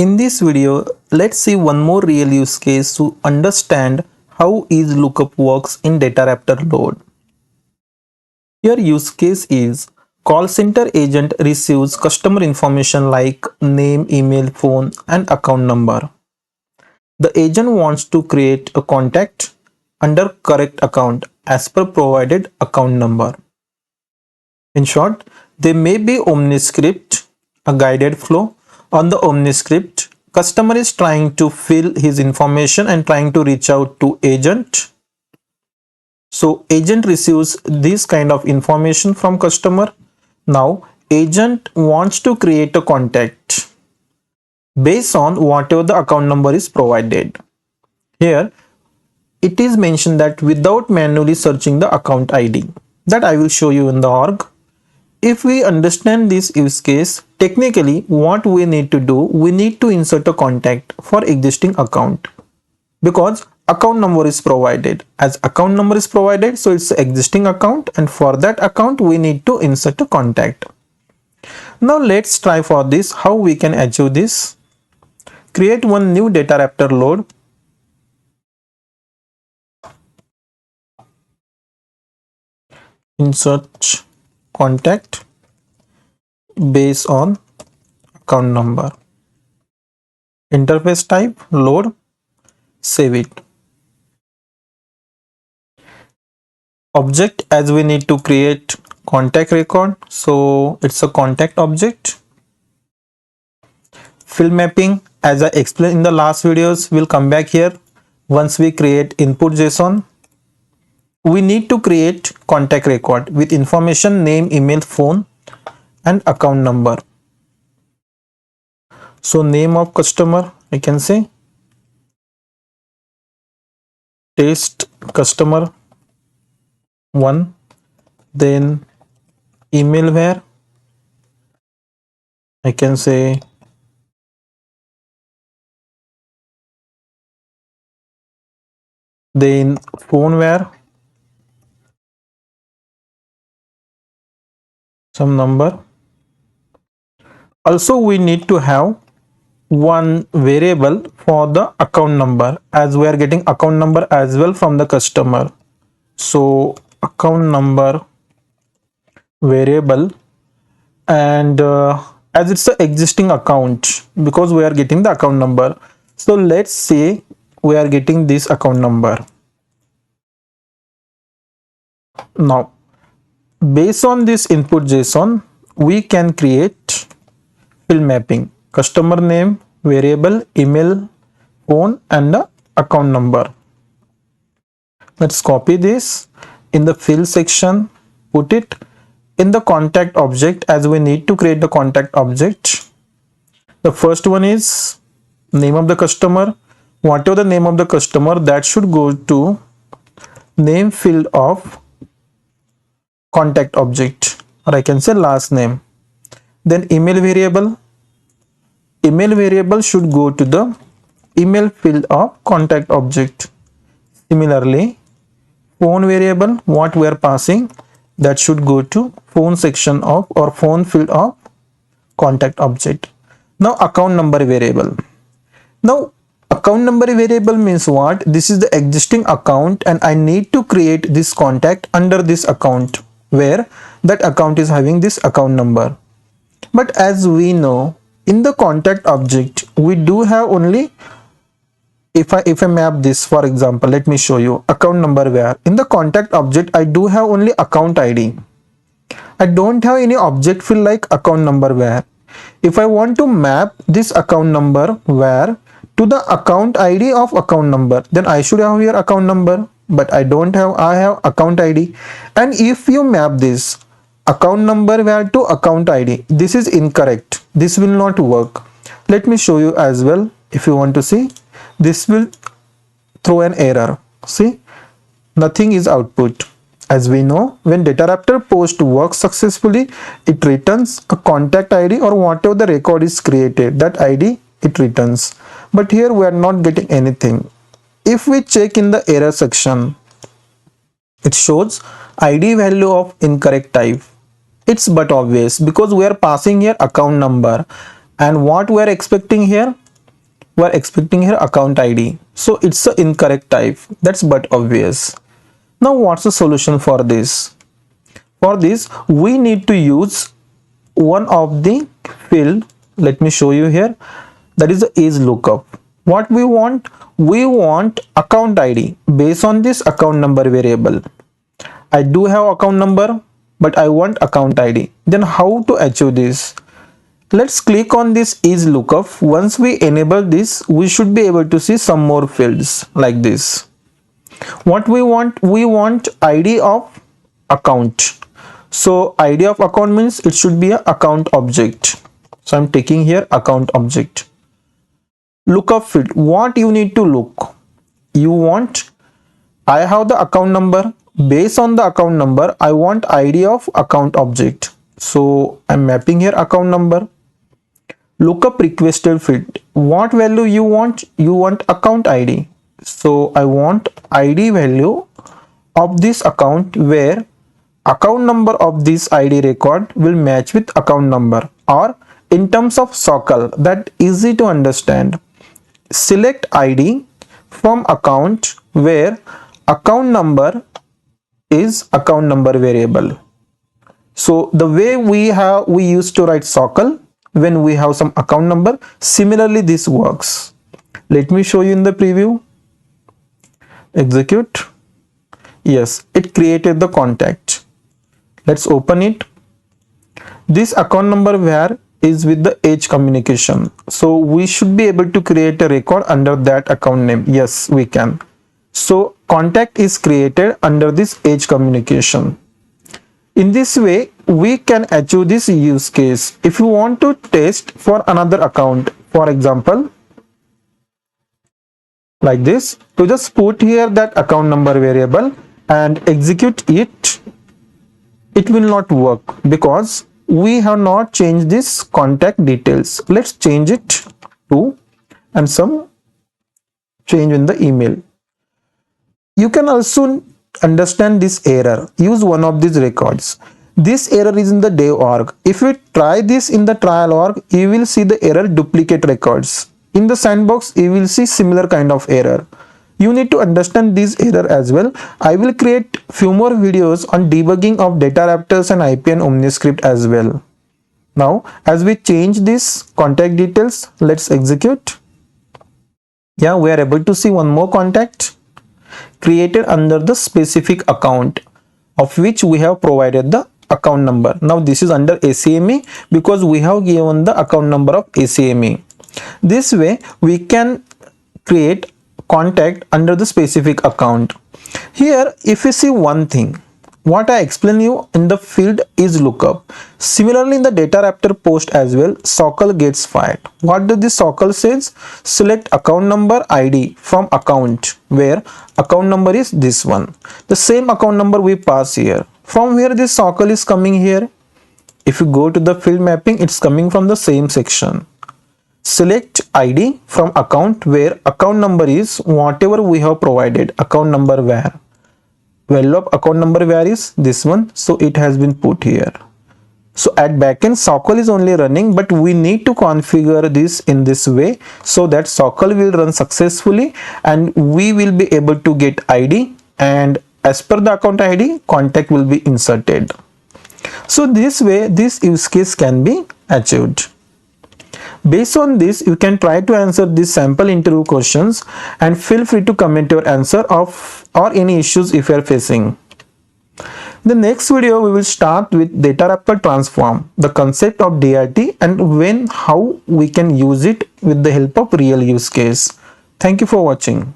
In this video, let's see one more real use case to understand how is lookup works in DataRaptor Load. Here use case is call center agent receives customer information like name, email, phone and account number. The agent wants to create a contact under correct account as per provided account number. In short, there may be OmniScript, a guided flow. On the OmniScript, customer is trying to fill his information and trying to reach out to agent. So agent receives this kind of information from customer. Now agent wants to create a contact based on whatever the account number is provided. Here it is mentioned that without manually searching the account ID. That I will show you in the org. If we understand this use case, technically what we need to do, we need to insert a contact for existing account because account number is provided. As account number is provided, so it's an existing account and for that account we need to insert a contact. Now let's try for this how we can achieve this. Create one new DataRaptor load. Insert contact based on account number. Interface type load, save it. Object, as we need to create contact record, so it's a contact object. Field mapping, as I explained in the last videos, we'll come back here. Once we create input JSON, we need to create contact record with information name, email, phone and account number. So name of customer, I can say test customer 1, then email where I can say then phone where some number. Also we need to have one variable for the account number as we are getting account number as well from the customer. So account number variable, and as it's an existing account because we are getting the account number, so let's say we are getting this account number. Now based on this input JSON, we can create field mapping, customer name, variable, email, phone and the account number. Let's copy this in the field section, put it in the contact object as we need to create the contact object. The first one is name of the customer. Whatever the name of the customer, that should go to name field of contact object, or I can say last name. Then email variable should go to the email field of contact object. Similarly, phone variable, what we are passing, that should go to phone section of or phone field of contact object. Now account number variable. Now account number variable means what? This is the existing account and I need to create this contact under this account where that account is having this account number. But as we know, in the contact object we do have only, if I map this, for example, let me show you account number where in the contact object I do have only account ID. I don't have any object field like account number where. If I want to map this account number where to the account ID of account number, then I should have here account number, but I don't have, I have account ID. And if you map this account number where to account ID, this is incorrect. This will not work. Let me show you as well. If you want to see, this will throw an error. See, nothing is output. As we know, when DataRaptor post works successfully, it returns a contact ID or whatever the record is created, that ID it returns. But here we are not getting anything. If we check in the error section, it shows ID value of incorrect type. It's but obvious because we are passing here account number and what we are expecting here, we are expecting here account ID. So it's the incorrect type. That's but obvious. Now what's the solution for this? For this, we need to use one of the field. Let me show you here. That is the age lookup. What we want? We want account ID based on this account number variable. I do have account number, but I want account ID. Then how to achieve this? Let's click on this age lookup. Once we enable this, we should be able to see some more fields like this. What we want? We want ID of account. So ID of account means it should be an account object. So I'm taking here account object. Lookup field. What you need to look? You want, I have the account number. Based on the account number, I want ID of account object. So I'm mapping here account number. Lookup requested field. What value you want? You want account ID. So I want ID value of this account where account number of this ID record will match with account number, or in terms of SOCL, that easy to understand. Select ID from account where account number is account number variable. So the way we used to write SOCL when we have some account number, similarly this works. Let me show you in the preview. Execute. Yes, it created the contact. Let's open it. This account number where is with the age communication. So we should be able to create a record under that account name. Yes, we can. So contact is created under this age communication. In this way, we can achieve this use case. If you want to test for another account, for example, like this, to just put here that account number variable and execute it, it will not work because we have not changed this contact details. Let's change it to and some change in the email. You can also understand this error. Use one of these records. This error is in the dev org. If we try this in the trial org, you will see the error duplicate records. In the sandbox, you will see similar kind of error. You need to understand this error as well. I will create few more videos on debugging of DataRaptors and IP and Omni script as well. Now, as we change this contact details, let's execute. Yeah, we are able to see one more contact created under the specific account of which we have provided the account number. Now this is under ACME because we have given the account number of ACME. This way we can create contact under the specific account. Here if you see one thing, what I explain you in the field is lookup. Similarly in the DataRaptor post as well, SOCL gets fired. What does this SOCL says? Select account number ID from account where account number is this one. The same account number we pass here. From where this SOCL is coming here? If you go to the field mapping, it's coming from the same section. Select ID from account where account number is whatever we have provided, account number where. Value of account number where is this one, so it has been put here. So at backend SOCL is only running, but we need to configure this in this way so that SOCL will run successfully and we will be able to get ID, and as per the account ID contact will be inserted. So this way this use case can be achieved. Based on this, you can try to answer these sample interview questions and feel free to comment your answer or any issues if you are facing. In the next video, we will start with DataRaptor transform, the concept of DRT and how we can use it with the help of real use case. Thank you for watching.